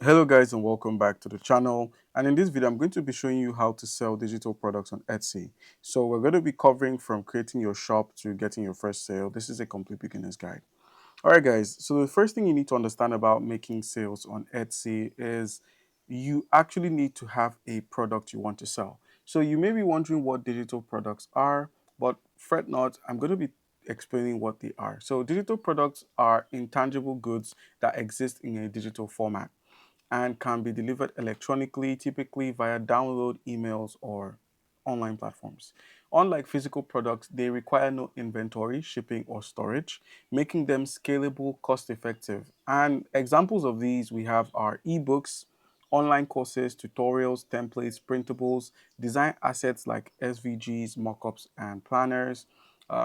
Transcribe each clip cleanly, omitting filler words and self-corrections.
Hello guys and welcome back to the channel, and in this video I'm going to be showing you how to sell digital products on Etsy. So we're going to be covering from creating your shop to getting your first sale. This is a complete beginner's guide. Alright guys, so the first thing you need to understand about making sales on Etsy is you actually need to have a product you want to sell. So you may be wondering what digital products are, but fret not, I'm going to be explaining what they are. So digital products are intangible goods that exist in a digital format and can be delivered electronically, typically via download, emails, or online platforms. Unlike physical products, they require no inventory, shipping, or storage, making them scalable, cost effective. And examples of these we have are ebooks, online courses, tutorials, templates, printables, design assets like SVGs, mockups, and planners,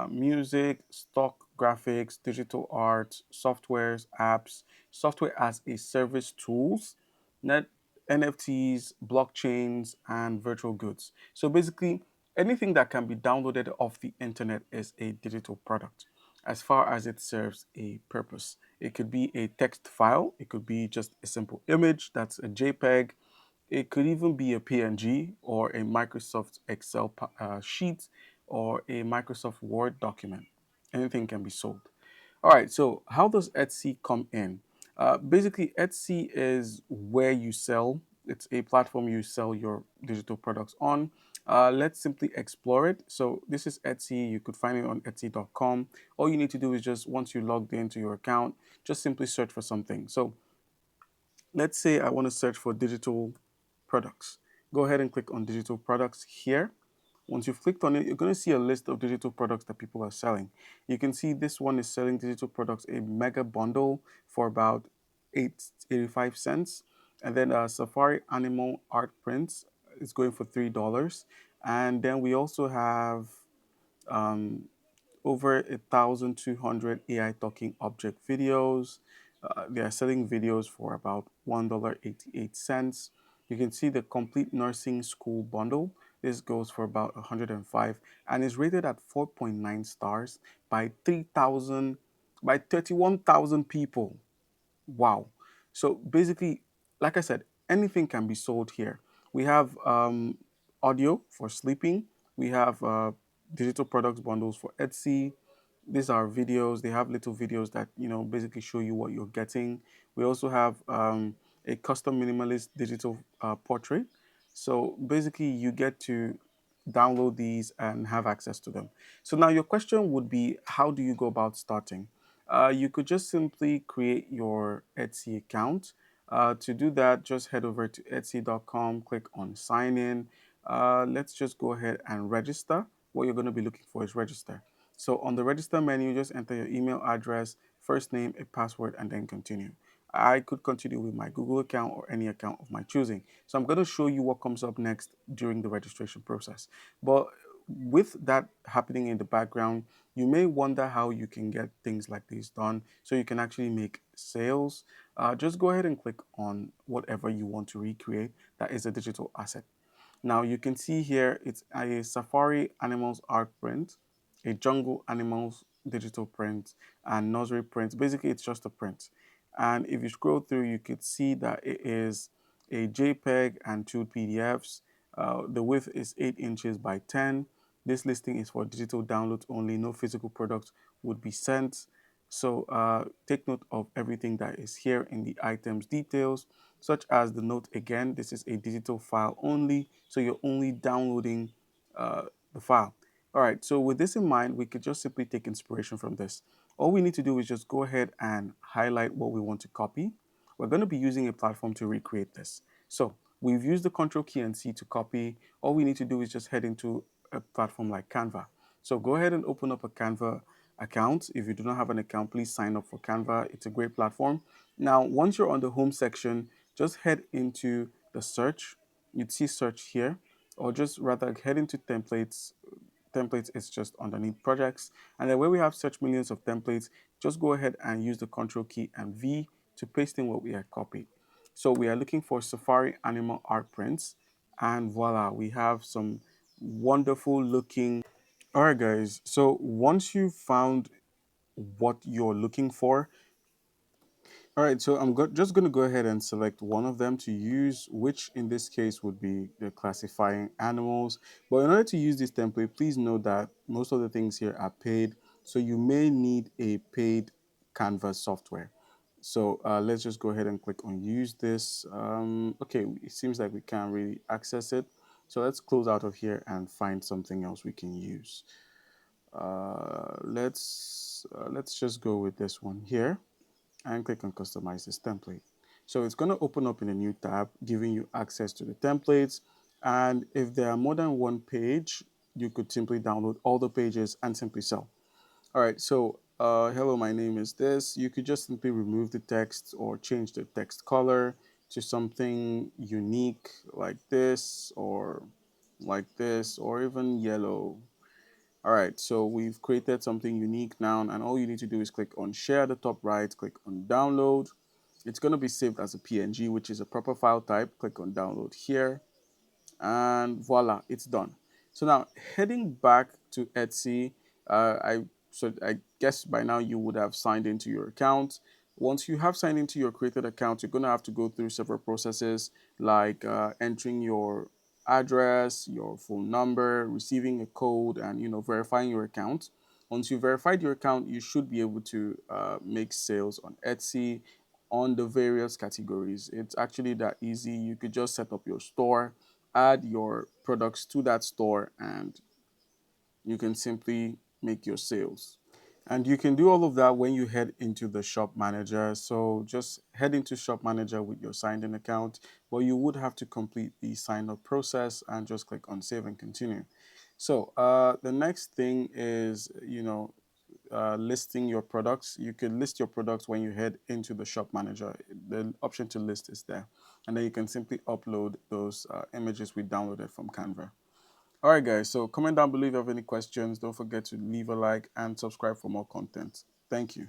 music, stock graphics, digital art, softwares, apps, software as a service tools, net NFTs, blockchains, and virtual goods. So basically, anything that can be downloaded off the internet is a digital product as far as it serves a purpose. It could be a text file, it could be just a simple image that's a JPEG, it could even be a PNG or a Microsoft Excel sheet or a Microsoft Word document. Anything can be sold. All right, so how does Etsy come in? Basically, Etsy is where you sell. It's a platform you sell your digital products on. Let's simply explore it. So this is Etsy. You could find it on Etsy.com. All you need to do is just once you logged into your account, just simply search for something. So let's say I want to search for digital products. Go ahead and click on digital products here. Once you've clicked on it, you're going to see a list of digital products that people are selling. You can see this one is selling digital products, a mega bundle for about 85 cents. And then Safari Animal Art Prints is going for $3. And then we also have um, over 1,200 AI talking object videos. They are selling videos for about $1.88. You can see the complete nursing school bundle. This goes for about 105 and is rated at 4.9 stars by 3,000 by 31,000 people. Wow. So basically, like I said, anything can be sold here. We have audio for sleeping. We have digital products bundles for Etsy. These are videos. They have little videos that basically show you what you're getting. We also have a custom minimalist digital portrait. So basically, you get to download these and have access to them. So now your question would be, how do you go about starting? You could just simply create your Etsy account. To do that, just head over to Etsy.com, click on sign in. Let's just go ahead and register. What you're going to be looking for is register. So on the register menu, just enter your email address, first name, a password, and then continue. I could continue with my Google account or any account of my choosing. So I'm going to show you what comes up next during the registration process. But with that happening in the background, you may wonder how you can get things like this done so you can actually make sales. Just go ahead and click on whatever you want to recreate that is a digital asset. Now you can see here it's a Safari Animals art print, a Jungle Animals digital print, and nursery print. Basically, it's just a print. And if you scroll through, you could see that it is a JPEG and two PDFs. The width is 8 inches by 10. This listing is for digital downloads only. No physical products would be sent. So take note of everything that is here in the items details, such as the note again. This is a digital file only, so you're only downloading the file. All right, so with this in mind, we could just simply take inspiration from this. All we need to do is just go ahead and highlight what we want to copy. We're going to be using a platform to recreate this. So we've used the Control key and C to copy. All we need to do is just head into a platform like Canva. So go ahead and open up a Canva account. If you do not have an account, please sign up for Canva. It's a great platform. Now, once you're on the home section, just head into the search. You'd see search here, or just rather head into templates. Templates is just underneath projects. And then where we have search millions of templates, just go ahead and use the Control key and V to paste in what we had copied. So we are looking for Safari animal art prints, and voila, we have some wonderful looking. All right, guys. So once you've found what you're looking for, All right, so just going to go ahead and select one of them to use, which in this case would be the classifying animals. But in order to use this template, please note that most of the things here are paid. So you may need a paid Canvas software. So let's just go ahead and click on use this. Okay, it seems like we can't really access it. So let's close out of here and find something else we can use. Let's just go with this one here and click on customize this template. So it's going to open up in a new tab, giving you access to the templates. And if there are more than one page, you could simply download all the pages and simply sell. All right, so hello, my name is this. You could just simply remove the text or change the text color to something unique like this, or even yellow. All right, so we've created something unique now, and all you need to do is click on share at the top right, click on download. It's going to be saved as a PNG, which is a proper file type. Click on download here, and voila, it's done. So now heading back to Etsy, I guess by now you would have signed into your account. Once you have signed into your created account, you're going to have to go through several processes like entering your address, your phone number, receiving a code, and verifying your account. Once you verified your account, you should be able to make sales on Etsy on the various categories. It's actually that easy. You could just set up your store, add your products to that store, and you can simply make your sales. And you can do all of that when you head into the shop manager. So just head into shop manager with your signed in account, but you would have to complete the sign up process and just click on save and continue. So the next thing is, listing your products. You can list your products when you head into the shop manager. The option to list is there. And then you can simply upload those images we downloaded from Canva. All right, guys. So comment down below if you have any questions. Don't forget to leave a like and subscribe for more content. Thank you.